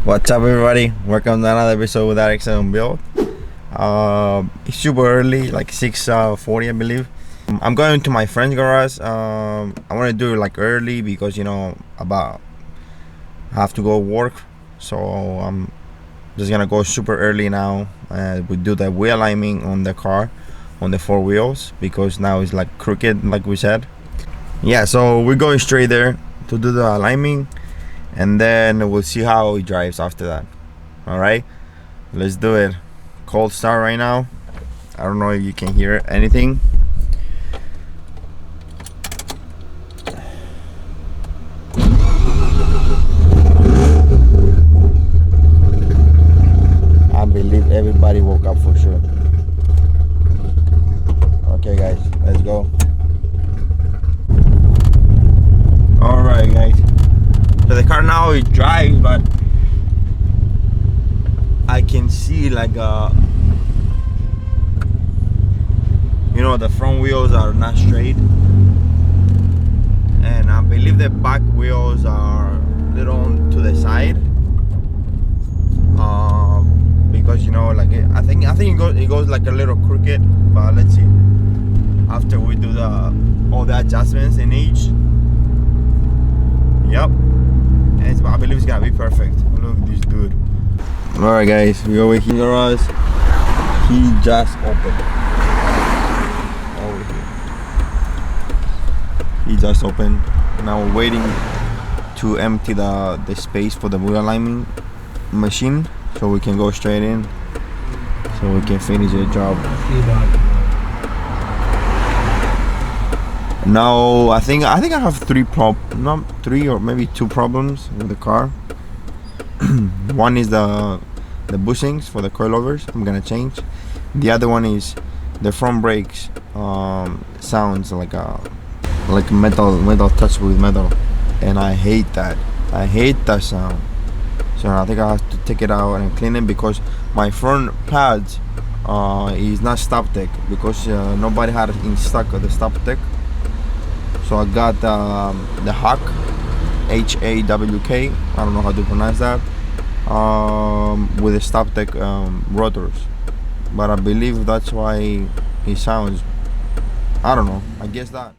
What's up, everybody? Welcome to another episode with Rx7 build. It's super early, like 6:40, I believe. I'm going to my friend's garage. I want to do it like early because I have to go work, so I'm just gonna go super early now. We do the wheel alignment on the car, on the four wheels, because now it's like crooked, like we said. Yeah, so we're going straight there to do the alignment, and then we'll see how he drives after that. All right, let's do it. Cold start right now. I don't know if you can hear anything. I believe everybody woke up for sure. Okay, guys, let's go. All right, guys. So the car now it drives, but I can see like the front wheels are not straight, and I believe the back wheels are a little on to the side. Because like I think it goes like a little crooked, but let's see after we do all the adjustments in each. Yep, and I believe it's gonna be perfect. Look at this dude. Alright, guys, we over here in the garage. He just opened over here. He just opened. Now we're waiting to empty the space for the wheel alignment machine, so we can go straight in, so we can finish the job. Now I think I have not three or maybe two problems with the car. One is the bushings for the coilovers. I'm gonna change. The other one is the front brakes. Sounds like metal touch with metal, and I hate that. I hate that sound. So I think I have to take it out and clean it, because my front pads is not stop tech, because nobody had in stock the stop tech. So I got the Hawk, H-A-W-K, I don't know how to pronounce that, with the stop tech rotors. But I believe that's why it sounds, I don't know, I guess that.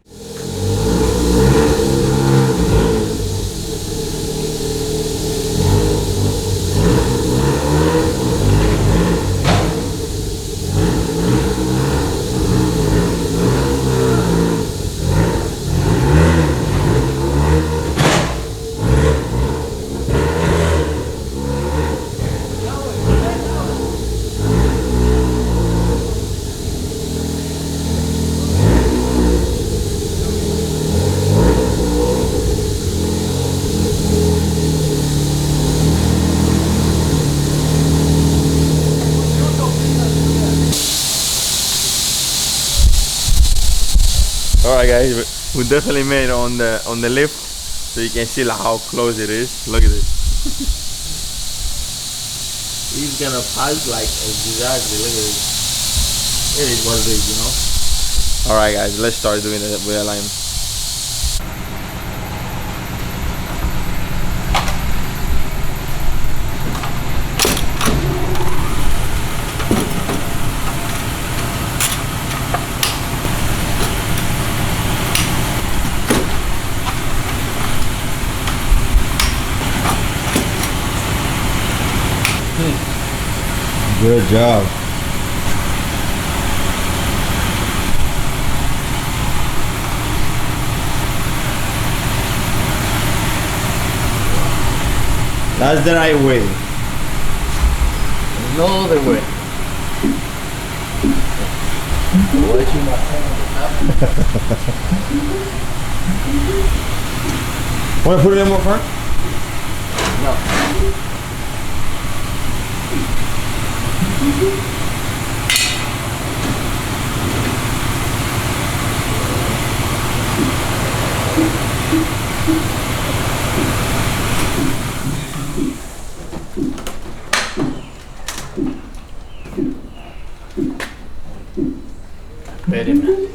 Alright, guys, we definitely made it on the lift, so you can see like how close it is. Look at this. He's gonna pass like exactly. Look at this. It is what it is, Alright, guys, let's start doing the wheel alignment. Good job. That's the right way. There's no other way. Want to put it in more front? No. Very nice.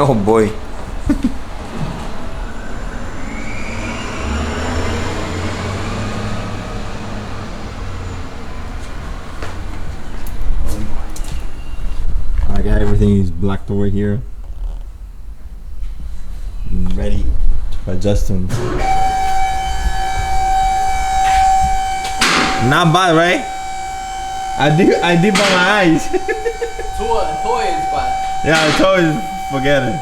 Oh boy. I got everything is blacked over here. I'm ready for Justin. Not bad, right? I did by my eyes. Toy is bad. Yeah, I told you, forget it.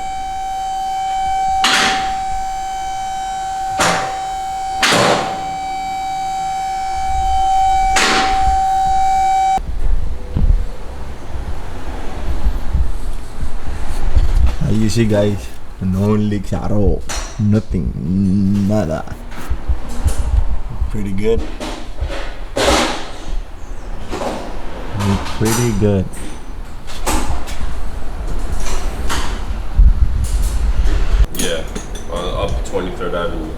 You see, guys, no leaks at all. Nothing, nada. Pretty good. Pretty good. Yeah, up 23rd Avenue.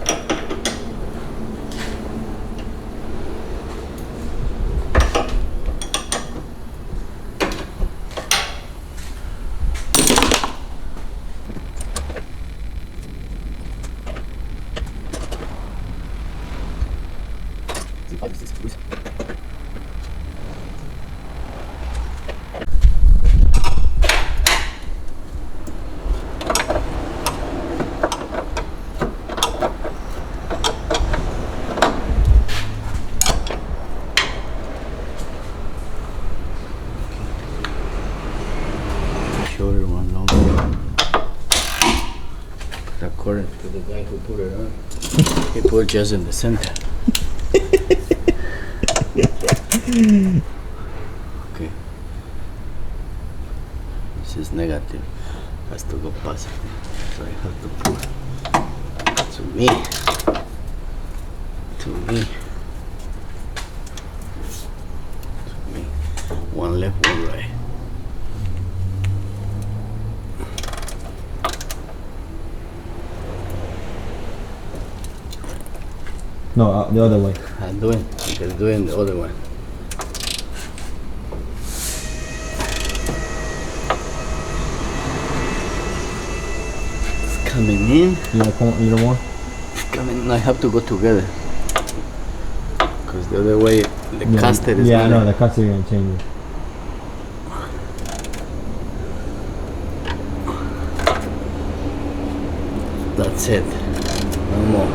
Shorter one, longer one. According to the guy who put it on, he put just in the center. Okay. This is negative. Has to go positive. So I have to put to me. To me. To me. One left, one right. No, the other way. I'm doing, because doing the other one. It's coming in. You want a little more? It's coming. I have to go together. Because the other way, the caster is. Yeah, I know, the caster is going to change it. That's it. No more.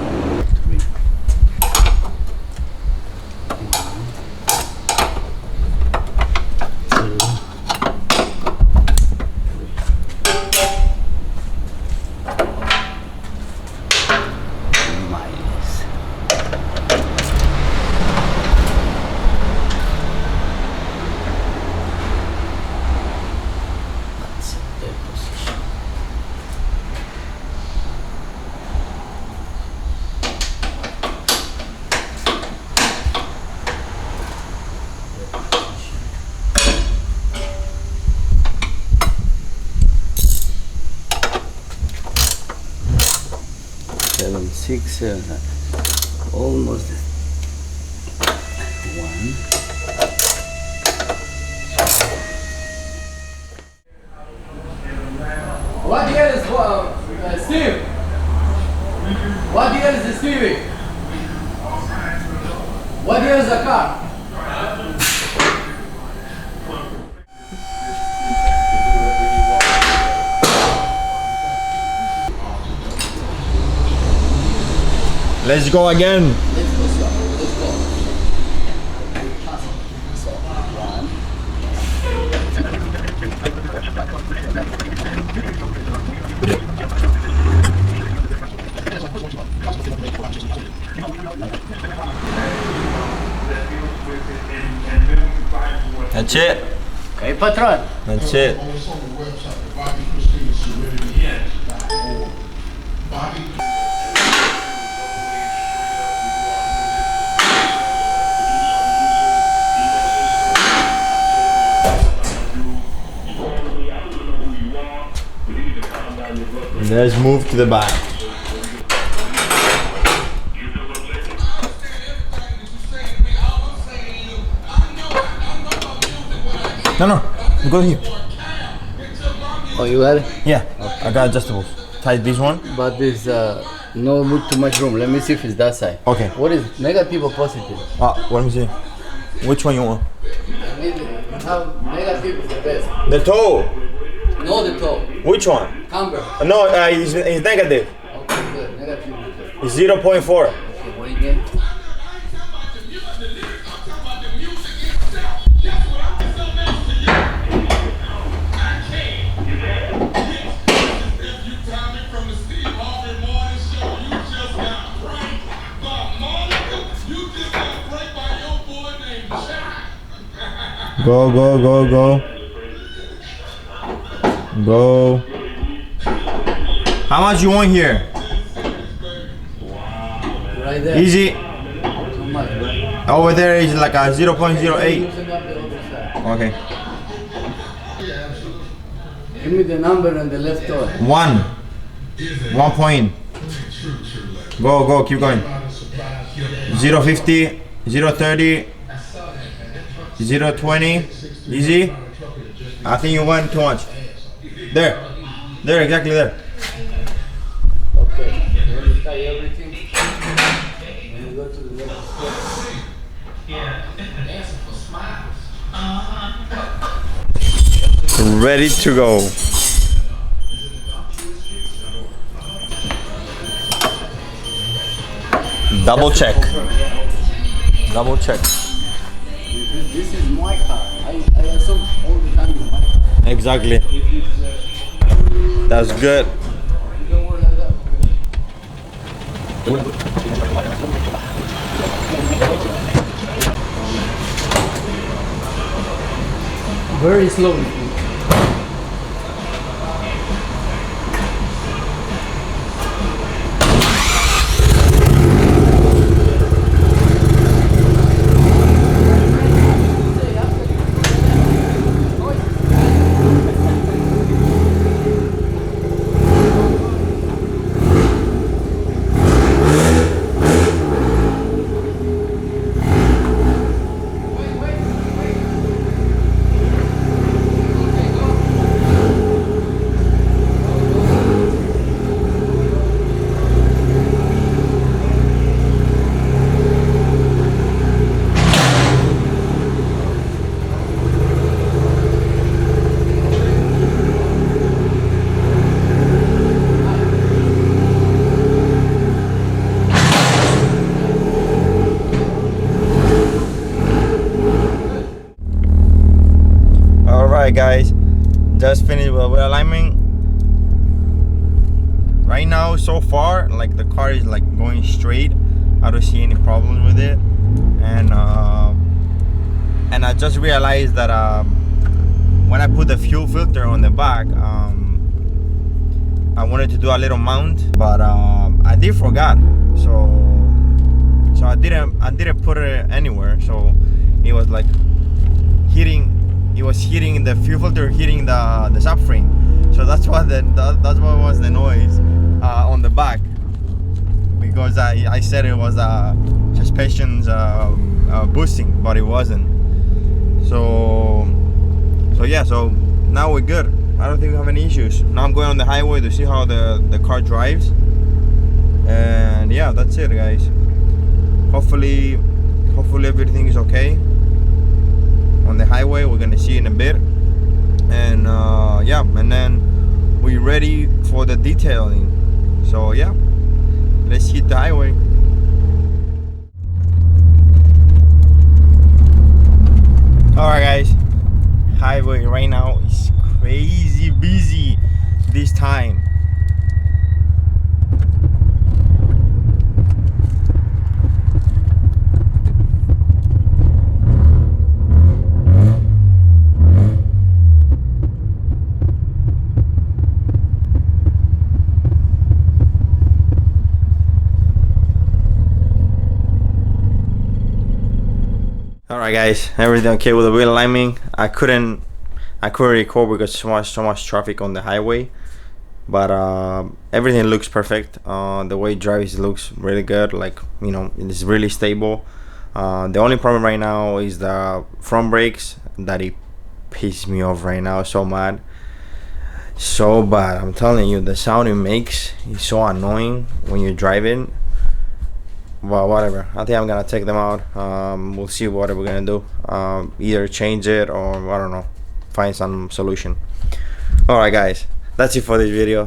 Six, almost one. What year is Steve? What year is Stevie? What year is the car? Let's go again. Let's go slow. Let's go. So, one. That's it. Okay, patron. That's it. Let's move to the back. No, go here. Oh, you got it? Yeah, I got adjustable. Tight this one. But there's no too much room. Let me see if it's that side. Okay. What is negative or positive? Let me see. Which one you want? Negative is the best. The toe. No, the toe. Which one? Camber. No, it's negative. Okay, good. Negative is good. It's 0.4. Okay, what again? Go, go, go, go. Go. How much you want here? Right there. Easy. Too much, right? Over there is like a 0.08. Okay. Give me the number on the left toe. 1 point. Go, go, keep going. 0.50, 0.30, 0.20. Easy. I think you went too much. There, exactly there. Okay. Then you tie everything. Then you go to the next step. Ready to go. Double check. Double check. This is my car. I assume all the time it's my car. Exactly. That's good. You don't worry like that. Very slowly. Alright guys, just finished with alignment. Right now, so far, like the car is like going straight. I don't see any problems with it, and I just realized that when I put the fuel filter on the back, I wanted to do a little mount, but I did forgot. So I didn't put it anywhere. So it was like hitting. It was hitting the fuel filter, hitting the subframe. So that's what was the noise on the back, because I said it was suspension's boosting, but it wasn't. So yeah. So now we're good. I don't think we have any issues. Now I'm going on the highway to see how the car drives, and yeah, that's it, guys. Hopefully everything is okay on the highway. We're gonna see in a bit, and yeah, and then we're ready for the detailing. So yeah, let's hit the highway. Alright guys, highway right now is crazy busy this time. Alright guys, everything okay with the wheel alignment. I couldn't record because so much traffic on the highway, but everything looks perfect. The way it drives looks really good, like, you know, it's really stable. The only problem right now is the front brakes, that it pisses me off right now so mad. so bad. I'm telling you, the sound it makes is so annoying when you're driving. Well, whatever. I think I'm gonna take them out. We'll see what we're gonna do. Either change it or I don't know, find some solution. All right, guys, that's it for this video.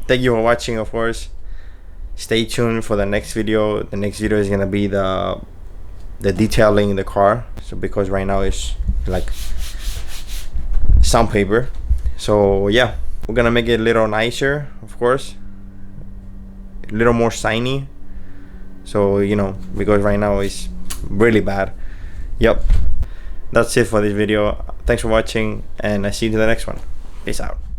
Thank you for watching. Of course, stay tuned for the next video. The next video is gonna be the detailing the car. So because right now it's like sandpaper. So yeah, we're gonna make it a little nicer, of course, a little more shiny. So you know, because right now it's really bad. Yep, that's it for this video. Thanks for watching, and I see you in the next one. Peace out.